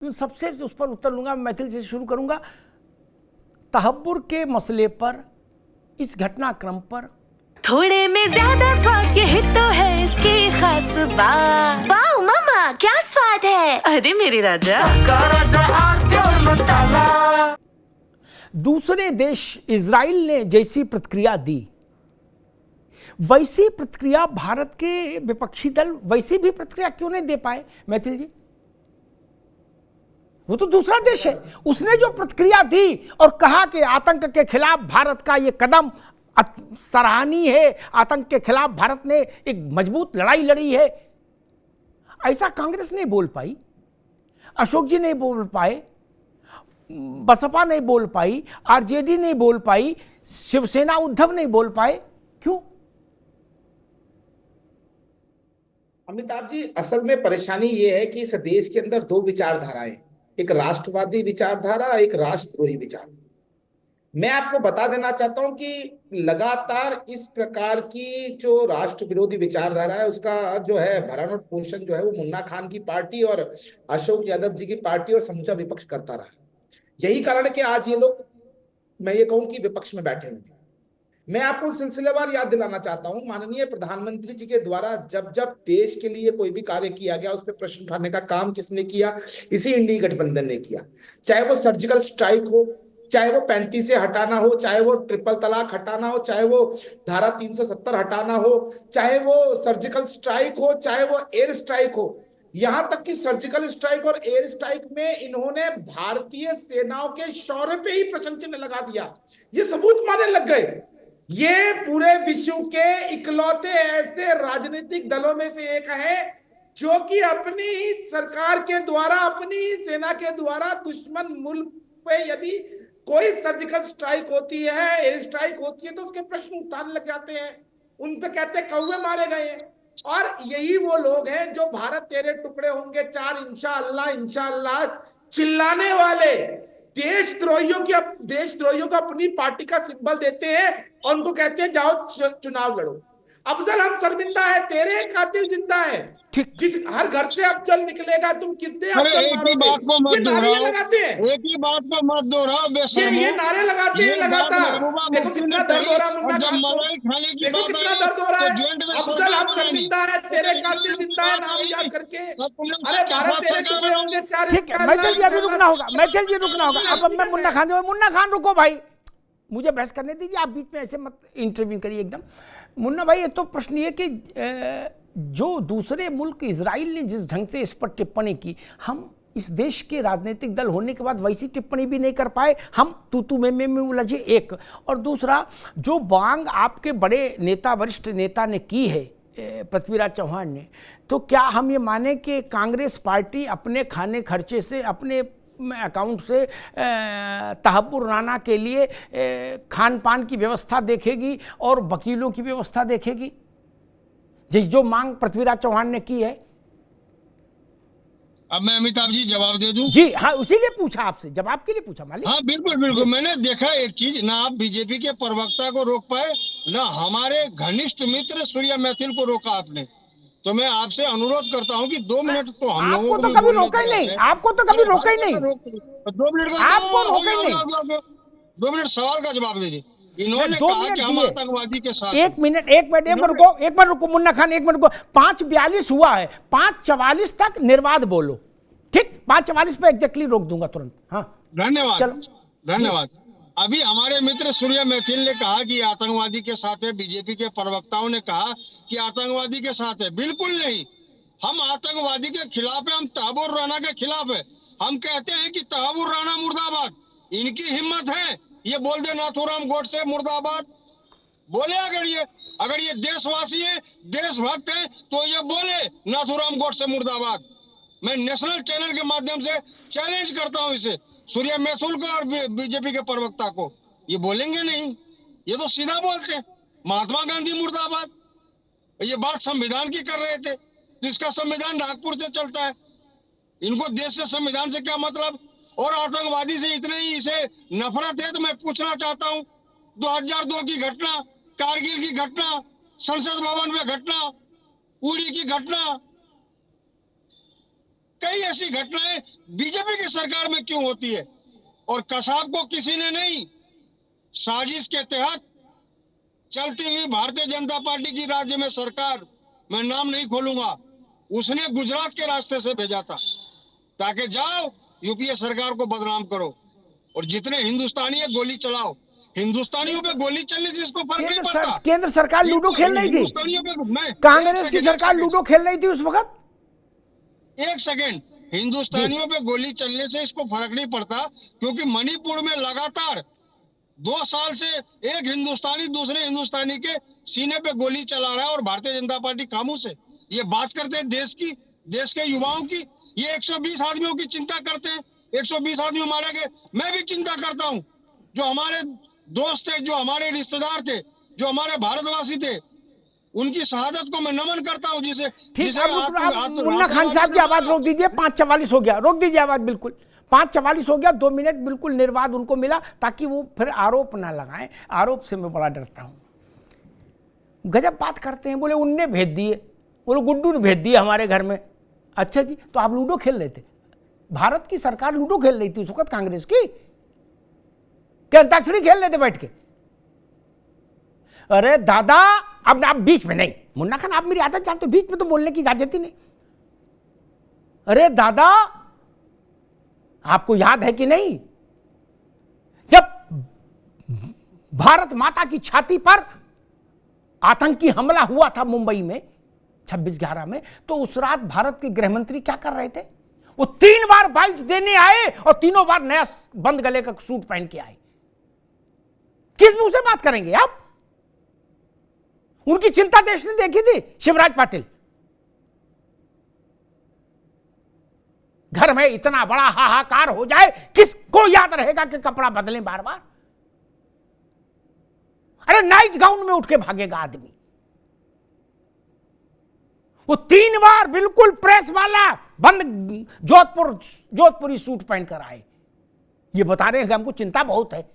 सबसे उस पर उत्तर लूंगा। मैं मैथिल से शुरू करूंगा। तहब्बुर के मसले पर, इस घटनाक्रम पर थोड़े में ज्यादा स्वाद, यही तो है इसकी खास बात। वाओ मामा, क्या स्वाद है। अरे मेरे राजा, मसाला। दूसरे देश इजराइल ने जैसी प्रतिक्रिया दी, वैसी प्रतिक्रिया भारत के विपक्षी दल वैसी भी प्रतिक्रिया क्यों नहीं दे पाए मैथिल जी? वो तो दूसरा देश है, उसने जो प्रतिक्रिया दी और कहा कि आतंक के खिलाफ भारत का ये कदम सराहनीय है, आतंक के खिलाफ भारत ने एक मजबूत लड़ाई लड़ी है, ऐसा कांग्रेस नहीं बोल पाई, अशोक जी नहीं बोल पाए, बसपा नहीं बोल पाई, आरजेडी नहीं बोल पाई, शिवसेना उद्धव नहीं बोल पाए। क्यों? अमिताभ जी, असल में परेशानी ये है कि इस देश के अंदर दो विचारधाराएं, एक राष्ट्रवादी विचारधारा, एक राष्ट्रद्रोही विचारधारा। मैं आपको बता देना चाहता हूं कि लगातार इस प्रकार की जो राष्ट्र विरोधी विचारधारा है, उसका जो है भरण और पोषण जो है वो मुन्ना खान की पार्टी और अशोक यादव जी की पार्टी और समूचा विपक्ष करता रहा। यही कारण है कि आज ये लोग, मैं ये कहूं कि विपक्ष में बैठे होंगे। मैं आपको सिलसिलेवार याद दिलाना चाहता हूं, माननीय प्रधानमंत्री जी के द्वारा जब जब देश के लिए कोई भी कार्य किया गया, उस पर प्रश्न उठाने का काम किसने किया? इसी इंडी गठबंधन ने किया। चाहे वो सर्जिकल स्ट्राइक हो, चाहे वो 35 से हटाना हो, चाहे वो ट्रिपल तलाक हटाना हो, चाहे वो धारा 370 हटाना हो, चाहे वो सर्जिकल स्ट्राइक हो, चाहे वो एयर स्ट्राइक हो। यहां तक कि सर्जिकल स्ट्राइक और एयर स्ट्राइक में इन्होंने भारतीय सेनाओं के शौर्य पे ही प्रश्न चिन्ह लगा दिया। ये सबूत मानने लग गए। ये पूरे विश्व के इकलौते ऐसे राजनीतिक दलों में से एक है जो कि अपनी ही सरकार के द्वारा, अपनी ही सेना के द्वारा दुश्मन मुल्क पे यदि कोई सर्जिकल स्ट्राइक होती है, एयर स्ट्राइक होती है, तो उसके प्रश्न उठाने लग जाते हैं, उन पे कहते हैं कौवे मारे गए हैं। और यही वो लोग हैं जो भारत तेरे टुकड़े होंगे चार इंशाअल्लाह इंशाअल्लाह चिल्लाने वाले देशद्रोहियों को अपनी पार्टी का सिंबल देते हैं और उनको कहते हैं जाओ चुनाव लड़ो। अफजल, हम शर्मिंदा है, तेरे कातिल जिंदा है। जिस हर घर से अफजल निकलेगा, तुम कितने अफजल एक ही बात को मत दोहराओ, लगाते हैं, एक ही बात को मत दोहराओ बेशर्मो। ये नारे लगाते हैं लगातार। देखो कितना दर्द हो रहा मुन्ना खान को, देखो कितना दर्द हो रहा है। अफजल, हम शर्मिंदा है, तेरे कातिल जिंदा है, नाम याद करके। अरे भारत तेरे टुकड़े होंगे चार। ठीक है, मैथिल जी अभी रुकना होगा, मैथिल जी रुकना होगा। अब मैं मुन्ना खान रुको भाई, मुझे बहस करने दीजिए, आप बीच में ऐसे मत इंटरव्यू करिए एकदम। मुन्ना भाई, ये तो प्रश्न ये कि जो दूसरे मुल्क इजराइल ने जिस ढंग से इस पर टिप्पणी की, हम इस देश के राजनीतिक दल होने के बाद वैसी टिप्पणी भी नहीं कर पाए, हम तू में उलझे। एक और दूसरा, जो बांग आपके बड़े नेता, वरिष्ठ नेता ने की है, पृथ्वीराज चौहान ने, तो क्या हम ये माने कि कांग्रेस पार्टी अपने खाने खर्चे से, अपने अकाउंट से तहब्बुर राना के लिए खान पान की व्यवस्था देखेगी और वकीलों की व्यवस्था देखेगी, जो मांग पृथ्वीराज चौहान ने की है? अब मैं अमिताभ जी जवाब दे दूं? जी हाँ, उसीलिए पूछा आपसे, जवाब के लिए पूछा मालिक। हाँ बिल्कुल बिल्कुल। मैंने देखा एक चीज, ना आप बीजेपी के प्रवक्ता को रोक पाए, ना हमारे घनिष्ठ मित्र सूर्या मैथिल को रोका आपने। तो मैं आपसे अनुरोध करता हूँ कि 2 मिनट तो हम लोगों को तो कभी रोका ही नहीं, आपको तो कभी रोका ही नहीं। 2 मिनट का आपको रोका ही नहीं। 2 मिनट सवाल का जवाब दीजिए। इन्होंने कहा कि हम आतंकवादी के साथ। एक मिनट रुको मुन्ना खान, 1 मिनट रुको। 5:42 हुआ है, 5:44 तक निर्वाध बोलो, ठीक? 5:44 पे एग्जैक्टली रोक दूंगा तुरंत। हाँ, धन्यवाद धन्यवाद। अभी हमारे मित्र सूर्या मैथिल ने कहा कि आतंकवादी के साथ है, बीजेपी के प्रवक्ताओं ने कहा कि आतंकवादी के साथ है। बिल्कुल नहीं, हम आतंकवादी के खिलाफ है, हम तहब्बुर राना के खिलाफ है। हम कहते हैं कि तहब्बुर राना मुर्दाबाद। इनकी हिम्मत है ये बोल दे नाथूराम गोडसे मुर्दाबाद, बोले। अगर ये देशवासी है, देशभक्त है, तो ये बोले नाथूराम गोडसे मुर्दाबाद। मैं नेशनल चैनल के माध्यम से चैलेंज करता हूं इसे, सूर्या मैथिल को और बीजेपी के प्रवक्ता को। ये बोलेंगे नहीं, ये तो सीधा बोलते हैं महात्मा गांधी मुर्दाबाद। ये बात संविधान की कर रहे थे, तो इसका संविधान नागपुर से चलता है। इनको देश से, संविधान से क्या मतलब? और आतंकवादी से इतने ही इसे नफरत है, तो मैं पूछना चाहता हूं, 2002 की घटना, कारगिल की घटना, संसद भवन में घटना, उड़ी की घटना, कई ऐसी घटनाएं बीजेपी की सरकार में क्यों होती है? और कसाब को किसी ने नहीं, साजिश के तहत चलती हुई भारतीय जनता पार्टी की राज्य में सरकार, मैं नाम नहीं खोलूंगा, उसने गुजरात के रास्ते से भेजा था ताकि जाओ यूपीए सरकार को बदनाम करो और जितने हिंदुस्तानी है गोली चलाओ। हिंदुस्तानियों पे गोली चलने से इसको फर्क नहीं पड़ता। केंद्र सरकार लूडो खेल रही थी, हिंदुस्तानियों पे कांग्रेस की सरकार लूडो खेल रही थी उस वक्त। एक सेकेंड, हिंदुस्तानियों पे गोली चलने से इसको फर्क नहीं पड़ता, क्योंकि मणिपुर में लगातार 2 साल से एक हिंदुस्तानी दूसरे हिंदुस्तानी के सीने पे गोली चला रहा है और भारतीय जनता पार्टी खामोश है। ये बात करते हैं देश की, देश के युवाओं की। ये 120 आदमियों की चिंता करते हैं, 120 आदमी मारे गए। मैं भी चिंता करता हूं, जो हमारे दोस्त थे, जो हमारे रिश्तेदार थे, जो हमारे भारतवासी थे, उनकी शहादत को मैं नमन करता हूं। जिसे ठीक, आप मुन्ना खान साहब की आवाज रोक दीजिए, 5:44 हो गया, रोक दीजिए आवाज बिल्कुल। 5:44 हो गया, 2 मिनट बिल्कुल निर्वाध उनको मिला ताकि वो फिर आरोप ना लगाएं। आरोप से मैं बड़ा डरता हूं। गजब बात करते हैं, बोले उनने भेज दिए, बोले गुड्डू ने भेज दिए हमारे घर में। अच्छा जी, तो आप लूडो खेल रहे थे, भारत की सरकार लूडो खेल रही थी उस वक्त कांग्रेस की, क्या अंताक्षरी खेल रहे थे बैठ के? अरे दादा, अब आप बीच में नहीं, मुन्ना खान आप मेरी आदत जानते हो, बीच में तो बोलने की इजाजत ही नहीं। अरे दादा, आपको याद है कि नहीं, जब भारत माता की छाती पर आतंकी हमला हुआ था मुंबई में 26/11 में, तो उस रात भारत के गृह मंत्री क्या कर रहे थे? वो 3 बार बाइट देने आए और तीनों बार नया बंद गले का सूट पहन के आए। किस मुंह से बात करेंगे आप? उनकी चिंता देश ने देखी थी। शिवराज पाटिल, घर में इतना बड़ा हाहाकार हो जाए, किसको याद रहेगा कि कपड़ा बदलें बार बार? अरे नाइट गाउन में उठ के भागेगा आदमी। वो 3 बार बिल्कुल प्रेस वाला बंद जोधपुरी सूट पहनकर आए। ये बता रहे हैं कि हमको चिंता बहुत है।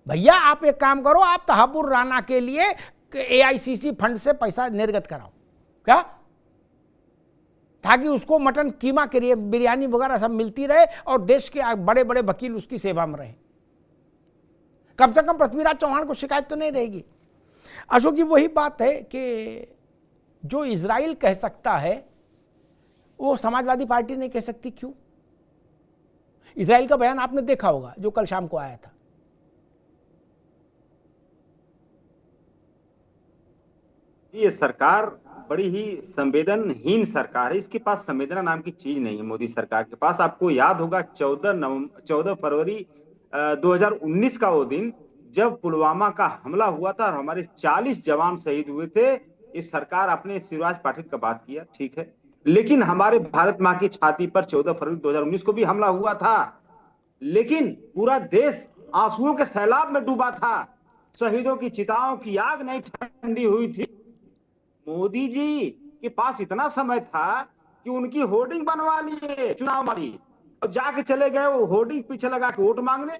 भैया आप एक काम करो, आप तहब्बुर राना के लिए AICC फंड से पैसा निर्गत कराओ, क्या, ताकि उसको मटन कीमा के लिए बिरयानी वगैरह सब मिलती रहे और देश के बड़े बड़े वकील उसकी सेवा में रहे। कम से कम पृथ्वीराज चौहान को शिकायत तो नहीं रहेगी। अशोक जी, वही बात है कि जो इजराइल कह सकता है वो समाजवादी पार्टी नहीं कह सकती। क्यों? इजराइल का बयान आपने देखा होगा जो कल शाम को आया था। ये सरकार बड़ी ही संवेदनहीन सरकार है। इसके पास संवेदना नाम की चीज नहीं है मोदी सरकार के पास। आपको याद होगा 14 फरवरी 2019 का वो दिन जब पुलवामा का हमला हुआ था और हमारे 40 जवान शहीद हुए थे। इस सरकार अपने शिवराज पाटिल का बात किया, ठीक है, लेकिन हमारे भारत माँ की छाती पर 14 फरवरी 2019 को भी हमला हुआ था, लेकिन पूरा देश आंसुओं के सैलाब में डूबा था। शहीदों की चिताओं की आग नहीं ठंडी हुई थी। मोदी जी के पास इतना समय था कि उनकी होर्डिंग बनवा लिए चुनाव वाली और जाके चले गए वो होर्डिंग पीछे लगा के वोट मांगने।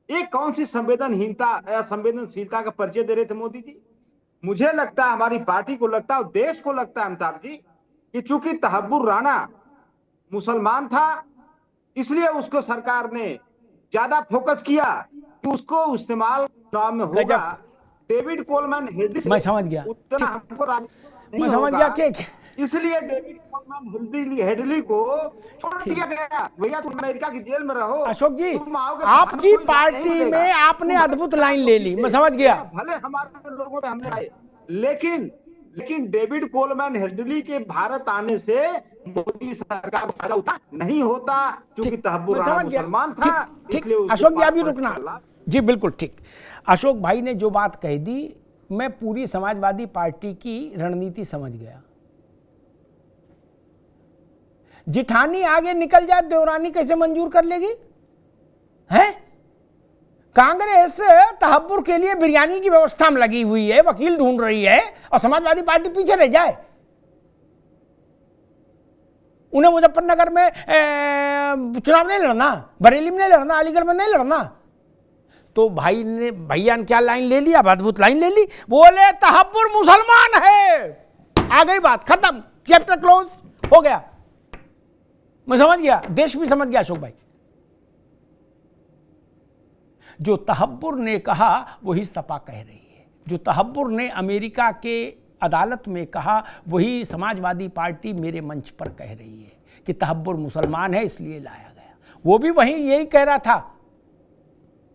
एक कौन सी संवेदनहीनता या संवेदनशीलता का परिचय दे रहे थे मोदी जी? मुझे लगता है, हमारी पार्टी को लगता है और देश को लगता है अमिताभ जी कि चूंकि तहब्बुर राना मुसलमान था इसलिए उसको सरकार ने ज्यादा फोकस किया कि उसको इस्तेमाल चुनाव में होगा। डेविड कोलमैन हेडली, मैं समझ गया, उतना हमको मैं समझ गया कि इसलिए डेविड कोलमैन हेडली को छोड़ दिया गया। भैया तुम अमेरिका की जेल में रहो। अशोक जी, आपकी पार्टी में आपने अद्भुत लाइन ले ली, मैं समझ गया। भले हमारे लोगों पे हमले आए, लेकिन डेविड कोलमैन हेडली के भारत आने से मोदी सरकार को फायदा होता नहीं होता, क्योंकि तहब्बुर राना मुसलमान था। इसलिए अशोक जी अभी रुकना जी, बिल्कुल ठीक। अशोक भाई ने जो बात कह दी, मैं पूरी समाजवादी पार्टी की रणनीति समझ गया। जिठानी आगे निकल जाए, देवरानी कैसे मंजूर कर लेगी? है कांग्रेस तहब्बुर के लिए बिरयानी की व्यवस्था में लगी हुई है, वकील ढूंढ रही है, और समाजवादी पार्टी पीछे रह जाए। उन्हें मुजफ्फरनगर में चुनाव नहीं लड़ना, बरेली में नहीं लड़ना, अलीगढ़ में नहीं लड़ना। तो भैया ने क्या लाइन ले ली? अब अद्भुत लाइन ले ली, बोले तहब्बुर मुसलमान है। आ गई बात, खत्म, चैप्टर क्लोज हो गया। मैं समझ गया, देश भी समझ गया अशोक भाई। जो तहब्बुर ने कहा वही सपा कह रही है, जो तहब्बुर ने अमेरिका के अदालत में कहा वही समाजवादी पार्टी मेरे मंच पर कह रही है कि तहब्बुर मुसलमान है इसलिए लाया गया। वो भी वही यही कह रहा था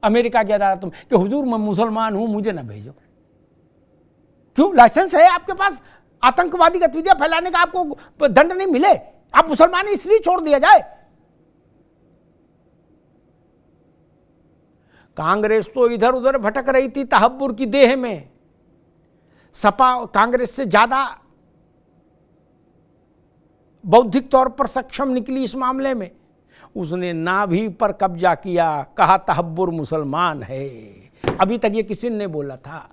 अमेरिका की अदालत में कि हुजूर मैं मुसलमान हूं, मुझे ना भेजो। क्यों? लाइसेंस है आपके पास आतंकवादी गतिविधियां फैलाने का, आपको दंड नहीं मिले, आप मुसलमान इसलिए छोड़ दिया जाए। कांग्रेस तो इधर उधर भटक रही थी तहब्बुर की देह में। सपा कांग्रेस से ज्यादा बौद्धिक तौर पर सक्षम निकली इस मामले में। उसने नाभि पर कब्जा किया, कहा तहब्बुर मुसलमान है। अभी तक ये किसी ने बोला था,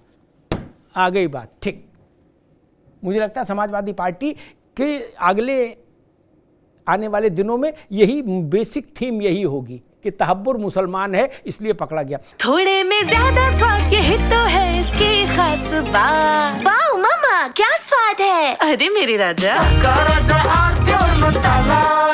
आ गई बात। ठीक, मुझे लगता है समाजवादी पार्टी के अगले आने वाले दिनों में यही बेसिक थीम यही होगी कि तहब्बुर मुसलमान है इसलिए पकड़ा गया। थोड़े में ज्यादा स्वाद यही तो है इसकी खास बात। वाओ मामा क्या स्वाद है। अरे मेरे राजा, मसाला